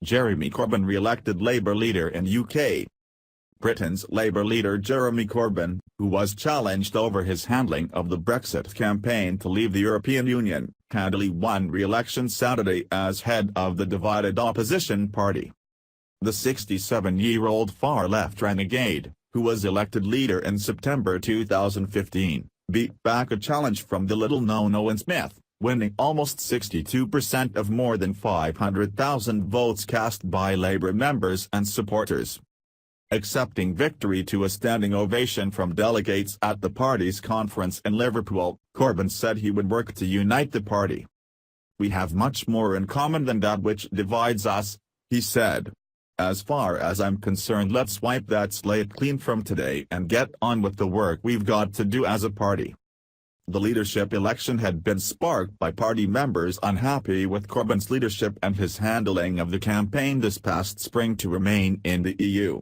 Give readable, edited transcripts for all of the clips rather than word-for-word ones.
Jeremy Corbyn re-elected Labour leader in UK. Britain's Labour leader Jeremy Corbyn, who was challenged over his handling of the Brexit campaign to leave the European Union, handily won re-election Saturday as head of the divided opposition party. The 67-year-old far-left renegade, who was elected leader in September 2015, beat back a challenge from the little-known Owen Smith, winning almost 62% of more than 500,000 votes cast by Labour members and supporters. Accepting victory to a standing ovation from delegates at the party's conference in Liverpool, Corbyn said he would work to unite the party. "We have much more in common than that which divides us," he said. "As far as I'm concerned, let's wipe that slate clean from today and get on with the work we've got to do as a party." The leadership election had been sparked by party members unhappy with Corbyn's leadership and his handling of the campaign this past spring to remain in the EU.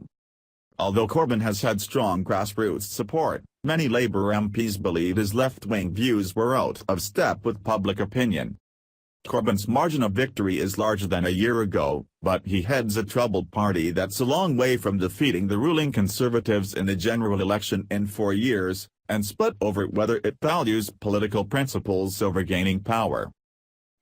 Although Corbyn has had strong grassroots support, many Labour MPs believe his left-wing views were out of step with public opinion. Corbyn's margin of victory is larger than a year ago, but he heads a troubled party that's a long way from defeating the ruling Conservatives in the general election in 4 years, and split over whether it values political principles over gaining power.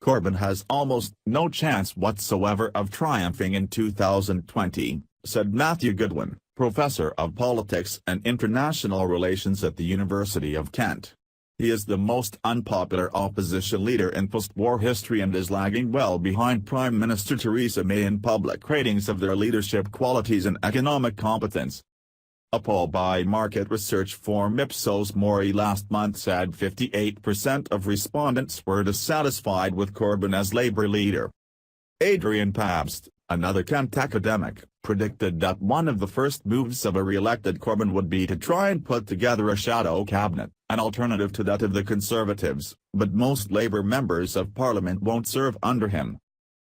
Corbyn has almost no chance whatsoever of triumphing in 2020, said Matthew Goodwin, professor of politics and international relations at the University of Kent. He is the most unpopular opposition leader in post-war history and is lagging well behind Prime Minister Theresa May in public ratings of their leadership qualities and economic competence. A poll by market research firm Ipsos Mori last month said 58% of respondents were dissatisfied with Corbyn as Labour leader. Adrian Pabst, another Kent academic, predicted that one of the first moves of a re-elected Corbyn would be to try and put together a shadow cabinet, an alternative to that of the Conservatives, but most Labour members of Parliament won't serve under him.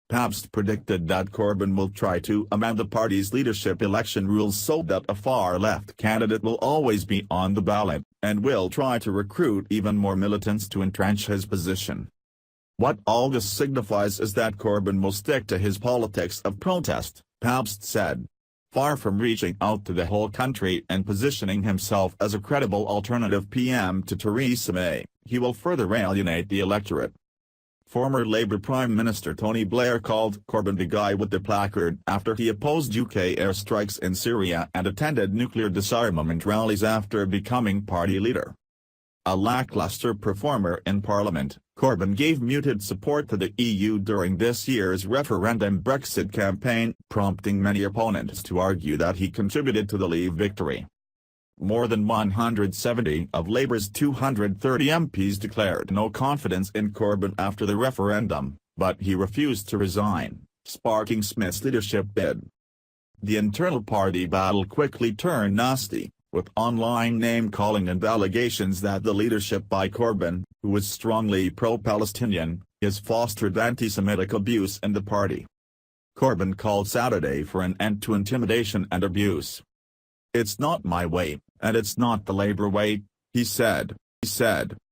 Pabst predicted that Corbyn will try to amend the party's leadership election rules so that a far-left candidate will always be on the ballot, and will try to recruit even more militants to entrench his position. "What all this signifies is that Corbyn will stick to his politics of protest," Pabst said. Far from reaching out to the whole country and positioning himself as a credible alternative PM to Theresa May, he will further alienate the electorate. Former Labour Prime Minister Tony Blair called Corbyn the guy with the placard after he opposed UK airstrikes in Syria and attended nuclear disarmament rallies after becoming party leader. A lackluster performer in Parliament, Corbyn gave muted support to the EU during this year's referendum Brexit campaign, prompting many opponents to argue that he contributed to the Leave victory. More than 170 of Labour's 230 MPs declared no confidence in Corbyn after the referendum, but he refused to resign, sparking Smith's leadership bid. The internal party battle quickly turned nasty, with online name-calling and allegations that the leadership by Corbyn, who was strongly pro-Palestinian, has fostered anti-Semitic abuse in the party. Corbyn called Saturday for an end to intimidation and abuse. "It's not my way, and it's not the Labour way," he said.